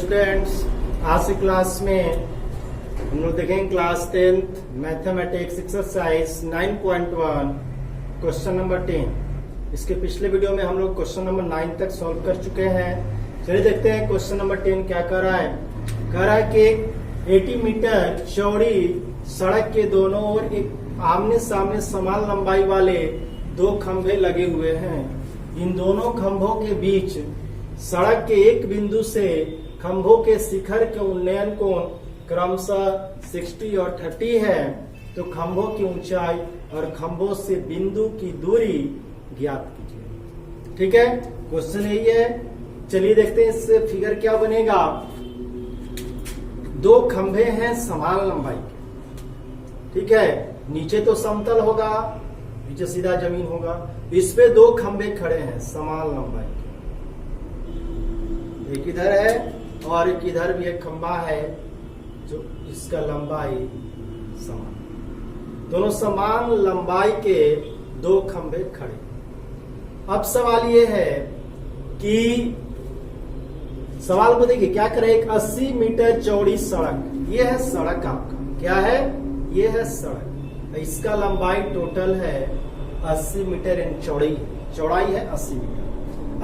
Students, आज की class में हम लोग देखेंगे class 10th mathematics exercise 9.1 question number 10। इसके पिछले वीडियो में हम लोग क्वेश्चन नंबर 9 तक सॉल्व कर चुके हैं। चलिए देखते हैं क्वेश्चन नंबर 10 क्या कर रहा है। कह रहा है कि 80 मीटर चौड़ी सड़क के दोनों ओर एक आमने सामने समान लंबाई वाले दो खंभे लगे हुए हैं। इन दोनों खंभों के बीच सड़क के एक बिंदु से खंभों के शिखर के उन्नयन कोण क्रमशः 60 और 30 है। तो खंभों की ऊंचाई और खंभों से बिंदु की दूरी ज्ञात कीजिए। ठीक है, क्वेश्चन यही है। चलिए देखते हैं इससे फिगर क्या बनेगा। दो खंभे हैं समान लंबाई के, ठीक है। नीचे तो समतल होगा, नीचे सीधा जमीन होगा। इस पे दो खंभे खड़े हैं समान लंबाई के, एक इधर है और एक इधर भी एक खंभा है जो इसका लंबाई समान, दोनों समान लंबाई के दो खंभे खड़े। अब सवाल ये है कि सवाल को देखिए क्या करे। एक 80 मीटर चौड़ी सड़क, ये है सड़क आपका, क्या है ये है सड़क। इसका लंबाई टोटल है 80 मीटर इन चौड़ाई है 80 मीटर।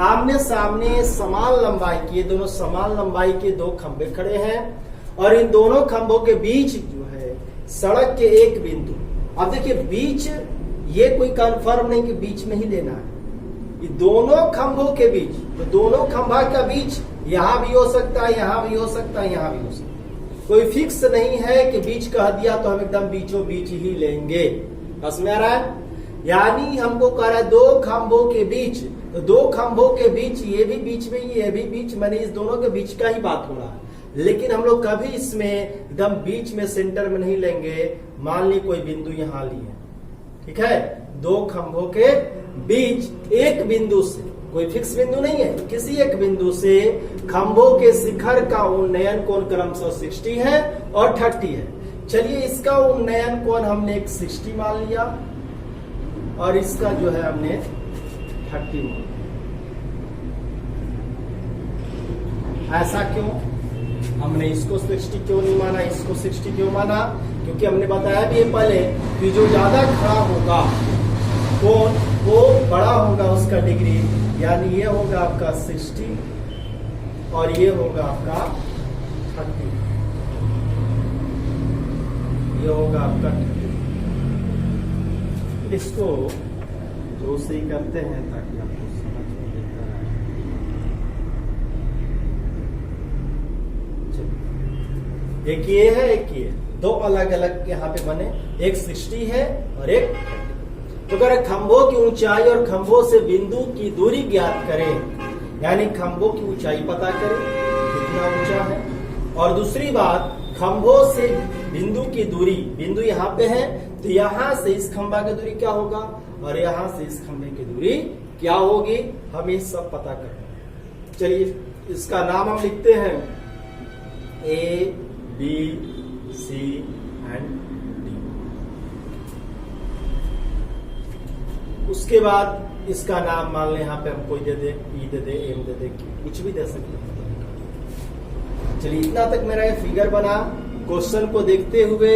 आमने सामने समान लंबाई के, ये दोनों समान लंबाई के दो खंभे खड़े हैं और इन दोनों खंभों के बीच जो है सड़क के एक बिंदु। अब देखिए बीच, ये कोई कंफर्म नहीं कि बीच में ही लेना है। ये दोनों खंभों के बीच, तो दोनों खंभा का बीच यहां भी हो सकता है, यहां भी हो सकता है, यहां भी हो सकता है। कोई फिक्स नहीं है कि बीच कह दिया तो हम एकदम बीचों बीच ही लेंगे। बस में आ रहा है, यानी हमको कह रहा है दो खंभों के बीच, तो दो खंभों के बीच, ये भी बीच में, ये भी बीच, माने इस दोनों के बीच का ही बात हो रहा है। लेकिन हम लोग कभी इसमें एकदम बीच में सेंटर में नहीं लेंगे। मान ली कोई बिंदु यहां लिए, ठीक है। दो खंभों के बीच एक बिंदु से, कोई फिक्स बिंदु नहीं है, किसी एक बिंदु से खंभों के शिखर का उन्नयन कोण क्रमशः 60 है और 30 है। चलिए इसका उन्नयन कोण हमने एक 60 मान लिया और इसका जो है हमने 30 मान लिया। ऐसा क्यों? हमने इसको 60 क्यों नहीं माना, इसको 60 क्यों माना? क्योंकि हमने बताया भी ये पहले कि जो ज्यादा खड़ा होगा कोण वो बड़ा होगा उसका डिग्री, यानी ये होगा आपका 60 और ये होगा आपका 30, ये होगा आपका 30। इसको जो सही करते हैं ताकि आपको समझ में देता है। एक ये है, एक ये, दो अलग अलग यहाँ पे बने, एक 60 है और एक 30। तो अगर खंभों की ऊंचाई और खंभों से बिंदु की दूरी ज्ञात करें, यानी खंभों की ऊंचाई पता करें कितना ऊंचा है, और दूसरी बात खंभों से बिंदु की दूरी, बिंदु यहाँ पे है तो यहां से इस खंभा की दूरी क्या होगा और यहां से इस खंभे की दूरी क्या होगी, हम ये सब पता करना है। चलिए इसका नाम हम लिखते हैं A, B, C and D। उसके बाद इसका नाम मान लें, यहाँ पे हम कोई दे दे, E दे दे, M दे दे, कुछ भी दे सकते हैं। चलिए इतना तक मेरा ये फिगर बना। क्वेश्चन को देखते हुए,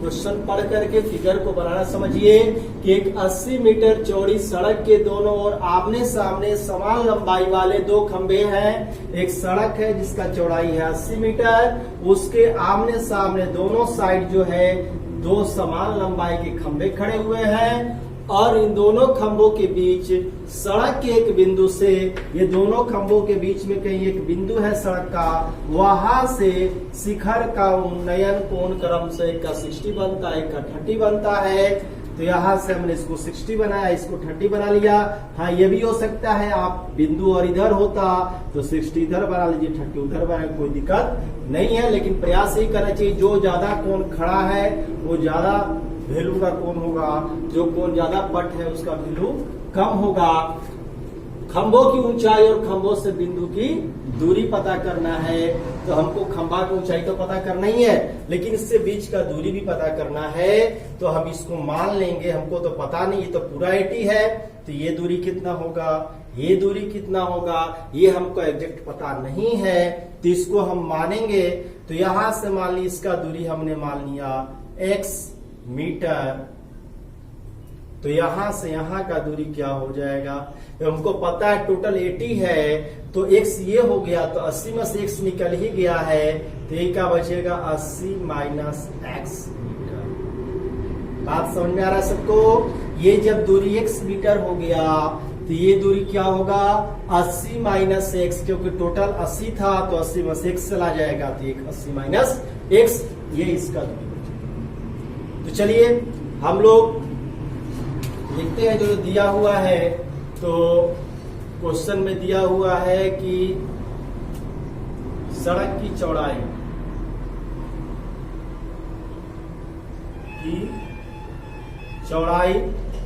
क्वेश्चन पढ़ करके फिगर को बनाना समझिए कि एक 80 मीटर चौड़ी सड़क के दोनों ओर आमने सामने समान लंबाई वाले दो खंभे हैं। एक सड़क है जिसका चौड़ाई है 80 मीटर, उसके आमने सामने दोनों साइड जो है दो समान लंबाई के खंभे खड़े हुए हैं और इन दोनों खंभों के बीच सड़क के एक बिंदु से, ये दोनों खंभों के बीच में कहीं एक बिंदु है सड़क का, वहां से शिखर का उन्नयन कोण क्रमशः एक का 60 बनता है, एक का 30 बनता है। तो यहां से हमने इसको 60 बनाया, इसको 30 बना लिया। हाँ ये भी हो सकता है आप बिंदु और इधर होता तो 60 इधर बना लीजिए, 30 उधर बना, कोई दिक्कत नहीं है। लेकिन प्रयास ही करना चाहिए, जो ज्यादा कोण खड़ा है वो ज्यादा वैल्यू का कोण होगा, जो कोण ज्यादा पट है उसका वैल्यू कम होगा। खंभों की ऊंचाई और खंभों से बिंदु की दूरी पता करना है, तो हमको खंभा की ऊंचाई तो पता करना ही है, लेकिन इससे बीच का दूरी भी पता करना है। तो हम इसको मान लेंगे, हमको तो पता नहीं, ये तो पूरा 80 है, तो ये दूरी कितना होगा, ये दूरी कितना होगा ये हमको एग्जैक्ट पता नहीं है, तो इसको हम मानेंगे। तो यहां से मान ली इसका दूरी हमने मान लिया x मीटर, तो यहां से यहां का दूरी क्या हो जाएगा, तो हमको पता है टोटल 80 है, तो x ये हो गया, तो 80 में से x निकल ही गया है, तो ये क्या बचेगा 80 माइनस x मीटर। बात समझ में आ रहा है सबको। ये जब दूरी x मीटर हो गया तो ये दूरी क्या होगा 80 माइनस x, क्योंकि टोटल 80 था तो 80 में से x चला जाएगा, तो एक 80 माइनस x, ये इसका दूरी बचेगा। तो चलिए हम लोग देखते हैं जो दिया हुआ है। तो क्वेश्चन में दिया हुआ है कि सड़क की चौड़ाई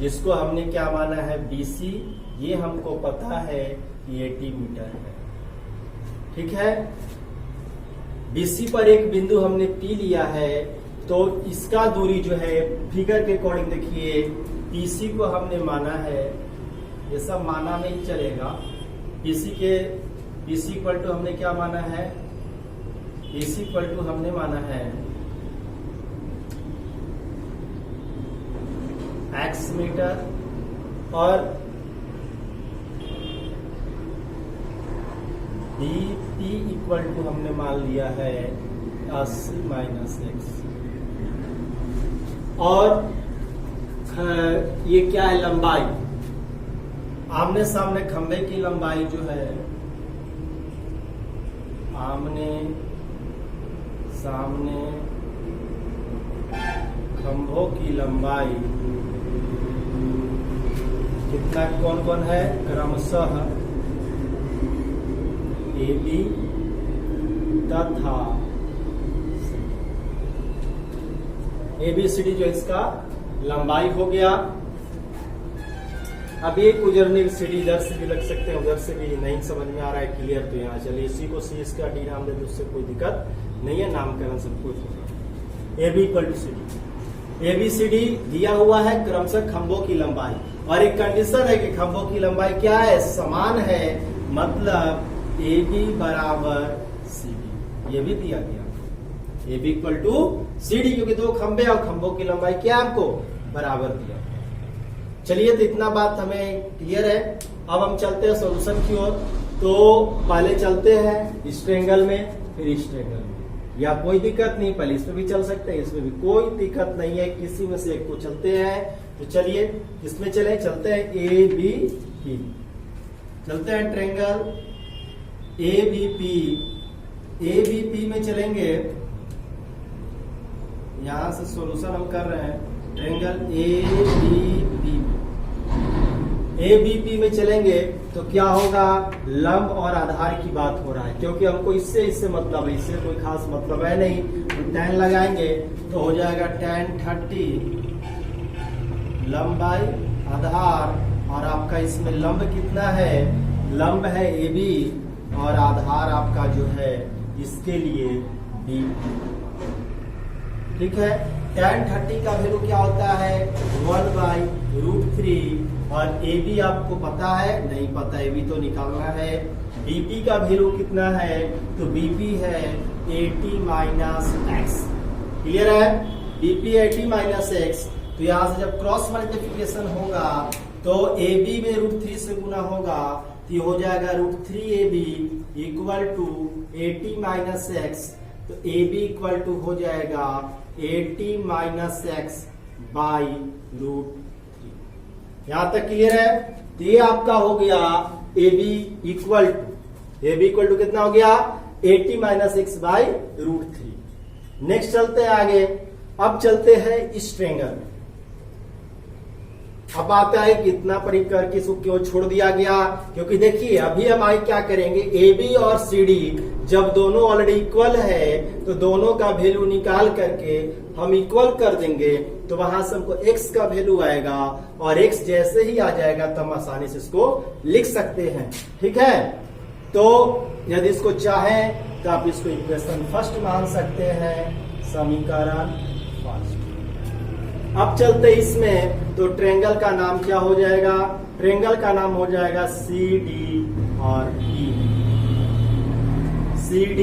जिसको हमने क्या माना है BC, ये हमको पता है कि 80 मीटर है। ठीक है, BC पर एक बिंदु हमने P लिया है, तो इसका दूरी जो है फिगर के अकॉर्डिंग देखिए PC को हमने माना है, ये सब माना में ही चलेगा। PC इक्वल टू हमने क्या माना है, PC इक्वल टू हमने माना है x मीटर, और BP इक्वल टू हमने मान लिया है 80 माइनस x, और ये क्या है लंबाई, आमने सामने खंभे की लंबाई जो है, आमने सामने खंभों की लंबाई कितना, कौन कौन है, क्रमशः AB तथा ABCD जो इसका लंबाई हो गया। अब एक गुजरने की सीढ़ी इधर से भी लग सकते हैं, उधर से भी, नहीं समझ में आ रहा है क्लियर, तो यहाँ चलिए इसी को C इसका D नाम दे दो, उससे कोई दिक्कत नहीं है, नामकरण सब कुछ होगा। AB equal to CD, ABCD दिया हुआ है क्रमशः खंभों की लंबाई, और एक कंडीशन है कि खंभों की लंबाई क्या है, समान है, मतलब AB बराबर CD, ये भी दिया गया AB इक्वल टू CD, क्योंकि दो खंभे और खंभों की लंबाई क्या आपको बराबर दिया। चलिए, तो इतना बात हमें क्लियर है। अब हम चलते हैं सॉल्यूशन की ओर। तो पहले चलते हैं इस ट्रायंगल में, फिर इस ट्रायंगल में, या कोई दिक्कत नहीं, पहले इसमें भी चल सकते हैं, इसमें भी कोई दिक्कत नहीं है, किसी में से एक को चलते हैं। तो चलिए किसमें चले, चलते हैं ABP, चलते हैं ट्रायंगल ABP में चलेंगे। यहां से सॉल्यूशन हम कर रहे हैं ट्रायंगल ABP में चलेंगे तो क्या होगा, लंब और आधार की बात हो रहा है, क्योंकि हमको इससे मतलब है, इससे कोई खास मतलब है नहीं, तो tan लगाएंगे तो हो जाएगा tan 30 लंबाई आधार, और आपका इसमें लंब कितना है, लंब है AB, और आधार आपका जो है इसके लिए BP। ठीक है, tan 30 का वैल्यू क्या होता है 1/√3, और AB आपको पता है, नहीं पता AB तो निकालना है। BP का वैल्यू कितना है, तो BP है 80 माइनस x, क्लियर है, BP 80 माइनस x। तो यहाँ से जब क्रॉस मल्टीप्लिकेशन होगा तो AB में √3 से गुना होगा, तो ये हो जाएगा √3AB equal to 80 minus x, तो AB इक्वल टू हो जाएगा 80 माइनस x बाई √3। यहां तक क्लियर है। तो ये आपका हो गया AB इक्वल टू कितना हो गया 80 माइनस x बाई √3। नेक्स्ट चलते हैं आगे। अब चलते हैं इस ट्रायंगल में। अब आता है कितना परिकर किसको क्यों छोड़ दिया गया, क्योंकि देखिए अभी हम आगे क्या करेंगे, AB और CD जब दोनों ऑलरेडी इक्वल है तो दोनों का वैल्यू निकाल करके हम इक्वल कर देंगे, तो वहां से हमको x का वैल्यू आएगा, और x जैसे ही आ जाएगा तो हम आसानी से इसको लिख सकते हैं। ठीक है, तो यदि इसको चाहें तो आप इसको इक्वेशन फर्स्ट मान सकते हैं, समीकरण फर्स्ट। अब चलते इसमें, तो ट्रेंगल का नाम क्या हो जाएगा? ट्रेंगल का नाम हो जाएगा CD और E। CD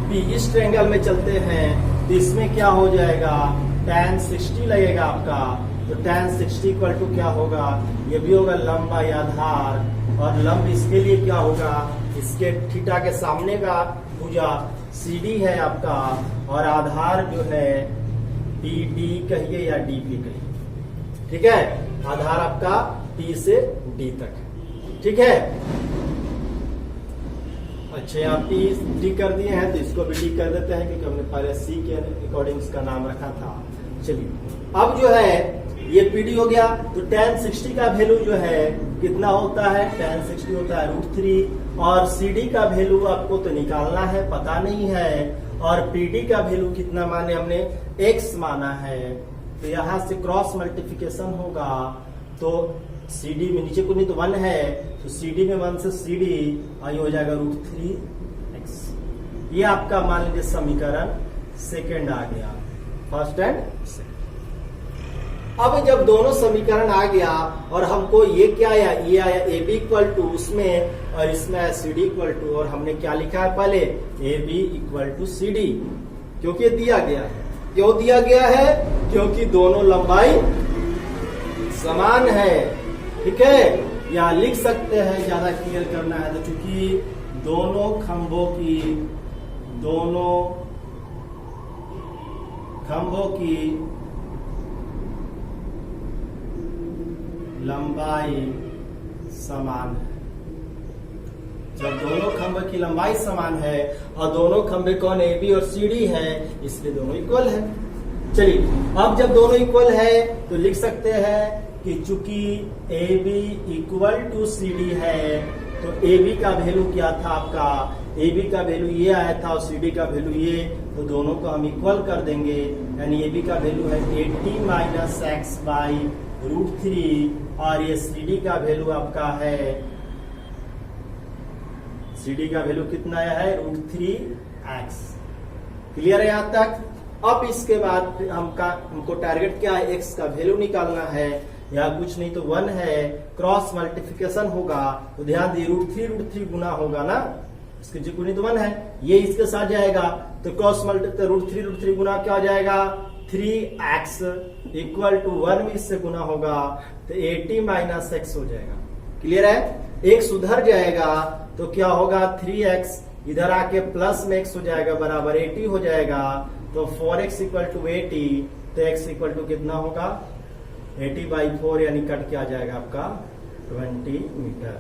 P, इस ट्रेंगल में चलते हैं तो इसमें क्या हो जाएगा? tan 60 लगेगा आपका। तो tan 60 इक्वल टू क्या होगा? ये भी होगा लंबाई आधार, और लंब इसके लिए क्या होगा? इसके थीटा के सामने का भुजा CD है आपका, और आधार जो है PD कहिए या DP कहिए, ठीक है? आधार आपका P से D तक है, ठीक है? अच्छा, यहाँ P D कर दिए हैं तो इसको भी D कर देते हैं, क्योंकि हमने पहले C के अकॉर्डिंग इसका नाम रखा था। चलिए, अब जो है ये PD हो गया, तो tan 60 का वैल्यू जो है कितना होता है? tan 60 होता है √3, और CD का वैल्यू आपको तो निकालना है, पता नहीं है, और PD का वैल्यू कितना माने हमने? x माना है। तो यहां से क्रॉस मल्टीप्लिकेशन होगा, तो CD में नीचे को नहीं तो 1 है, तो CD में 1 से CD आई हो जाएगा √3x। ये आपका मान लीजिए समीकरण सेकेंड आ गया, फर्स्ट एंड सेकेंड। अब जब दोनों समीकरण आ गया और हमको ये क्या आया? ये आया AB इक्वल टू उसमें, और इसमें आया CD इक्वल टू, और हमने क्या लिखा है पहले? AB इक्वल टू CD, क्योंकि दिया गया है। क्यों दिया गया है? क्योंकि दोनों लंबाई समान है, ठीक है? या लिख सकते हैं, ज्यादा क्लियर करना है तो, क्योंकि दोनों खंभों की लंबाई समान है। जब दोनों खंभे की लंबाई समान है और दोनों खंभे कौन? AB और CD है, इसलिए दोनों इक्वल है। चलिए, अब जब दोनों इक्वल है तो लिख सकते हैं कि चूंकि AB इक्वल टू CD है, तो AB का वैल्यू क्या था आपका? AB का वैल्यू ये आया था और CD का वैल्यू ये, तो दोनों को हम इक्वल कर देंगे, यानी AB का वैल्यू है 80 माइनस x बाई √3, और ये CD का वैल्यू आपका है, CD का वैल्यू कितना आया है? √3x। क्लियर है यहां तक? अब इसके बाद हमको टारगेट क्या है? x का वैल्यू निकालना है, या कुछ नहीं तो 1 है, क्रॉस मल्टीप्लिकेशन होगा, तो ध्यान दिए √3 गुना होगा ना, इसके जो गुनी तो 1 है, ये इसके साथ जाएगा, तो क्रॉस मल्टीप्लिकेशन √3 गुना क्या हो जाएगा? 3x इक्वल टू 1 में इससे गुना होगा, तो 80 माइनस x हो जाएगा। क्लियर है? x उधर जाएगा तो क्या होगा? 3x इधर आके प्लस में x हो जाएगा, बराबर 80 हो जाएगा, तो 4x इक्वल टू 80, तो x इक्वल टू कितना होगा? 80/4, यानी कट के आ जाएगा आपका 20 मीटर।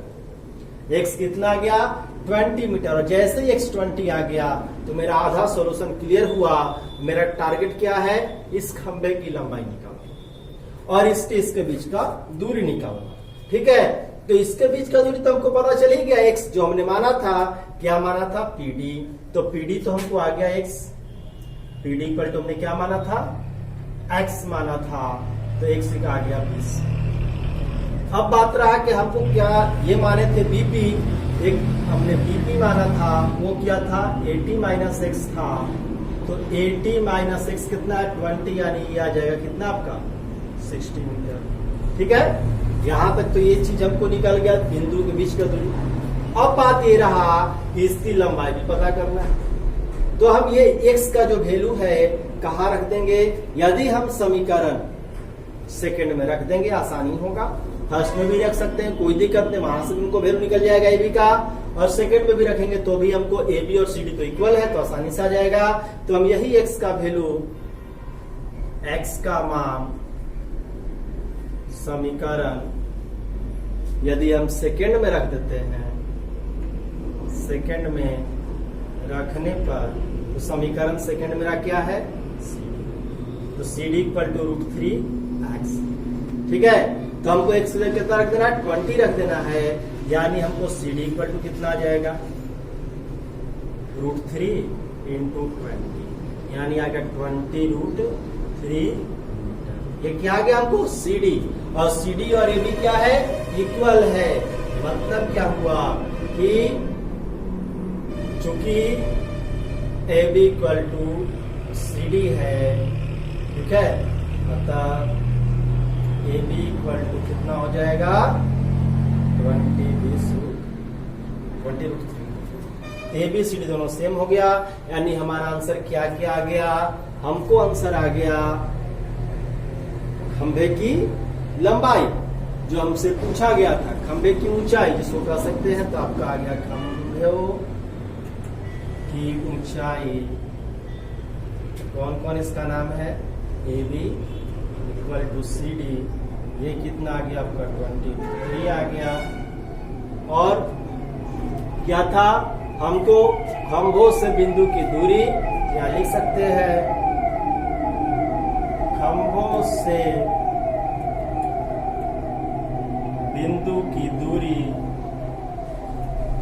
x कितना आ गया? 20 मीटर। और जैसे ही x 20 आ गया तो मेरा आधा सॉल्यूशन क्लियर हुआ। मेरा टारगेट क्या है? इस खंबे की लंबाई निकालना और इसके बीच का दूरी निकालना, ठीक है? तो इसके बीच का दूरी तो हमको पता चल ही गया, x जो हमने माना था, क्या माना था? PD। तो PD तो हमको आ गया x, PD इक्वल टू हमने क्या माना था? x माना था, तो x का आ गया 20। अब बात रहा कि हमको क्या ये माने थे BP, एक हमने BP माना था, वो क्या था? 80 माइनस x था, तो 80 माइनस x कितना है? 20, यानी ये आ जाएगा कितना आपका? 60 मीटर। ठीक है, यहां तक तो ये चीज हमको निकल गया, बिंदु के बीच का दूरी। अब बात ये रहा कि इसकी लंबाई भी पता करना है, तो हम ये x का जो वैल्यू है कहाँ रख देंगे? यदि हम समीकरण सेकंड में रख देंगे आसानी होगा, फर्स्ट में भी रख सकते हैं, कोई दिक्कत नहीं, वहां से हमको वैल्यू निकल जाएगा AB का, और सेकंड में भी रखेंगे तो भी हमको AB और CD तो इक्वल है, तो आसानी से आ जाएगा। तो हम यही x का वैल्यू, x का मान समीकरण यदि हम सेकंड में रख देते हैं, सेकंड में रखने पर तो समीकरण सेकंड मेरा क्या है? तो CD इक्वल टू √3x। ठीक है, तो हमको x कितना रख देना है? 20 रख देना है, यानी हमको CD इक्वल टू कितना आ जाएगा? √3 × 20, यानी आ गया 20√3। ये क्या आ गया हमको? CD, और CD और AB क्या है? इक्वल है। मतलब क्या हुआ कि चूंकि AB इक्वल टू CD है, ठीक है, अतः ए बी इक्वल टू कितना हो जाएगा 20√3। ए बी सी डी दोनों सेम हो गया, यानी हमारा आंसर क्या क्या आ गया, हमको आंसर आ गया खंभे की लंबाई जो हमसे पूछा गया था, खंभे की ऊंचाई जिसको कह सकते हैं, तो आपका आ गया खंभे की ऊंचाई। कौन कौन इसका नाम है, A B equal to C D, ये कितना आ गया आपका 23 आ गया। और क्या था, हमको खंभों से बिंदु की दूरी क्या लिख सकते हैं, खंभों से बिंदु की दूरी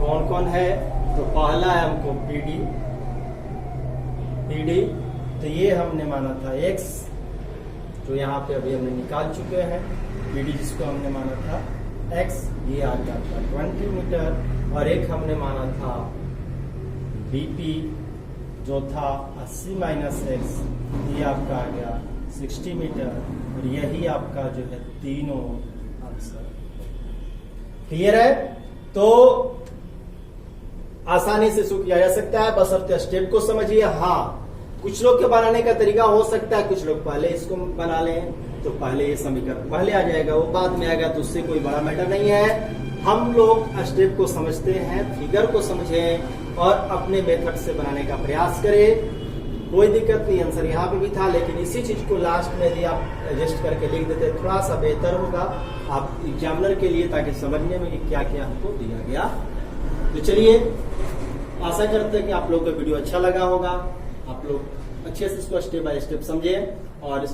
कौन कौन है, तो पहला है हमको पीडी, तो ये हमने माना था x, तो यहाँ पे अभी हमने निकाल चुके हैं पीडी जिसको हमने माना था x, ये आ गया था 20 मीटर। और एक हमने माना था बीपी जो था 80 माइनस x, ये आपका आ गया 60 मीटर। और यही आपका जो है तीनों आंसर। क्लियर है, तो आसानी से इसको किया जा सकता है, बस अब स्टेप को समझिए। हाँ, कुछ लोग के बनाने का तरीका हो सकता है, कुछ लोग पहले इसको बना लें तो पहले ये समीकरण पहले आ जाएगा, वो बाद में आएगा, तो उससे कोई बड़ा मैटर नहीं है। हम लोग स्टेप को समझते हैं, फिगर को समझें और अपने मेथड से बनाने का प्रयास करें। कोई दिक्कत नहीं, आंसर यहाँ पे भी था, लेकिन इसी चीज को लास्ट में यदि आप एडजस्ट करके लिख देते थोड़ा सा बेहतर होगा आप एग्जामिनर के लिए, ताकि समझने में कि क्या क्या हमको दिया गया। तो चलिए, आशा करते हैं कि आप लोग का वीडियो अच्छा लगा होगा, आप लोग अच्छे से इसको स्टेप बाय स्टेप समझें और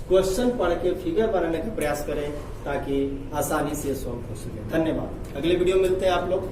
क्वेश्चन पढ़ के फिगर बनाने का प्रयास करें ताकि आसानी से सॉल्व हो सके। धन्यवाद। अगले वीडियो मिलते हैं आप लोग।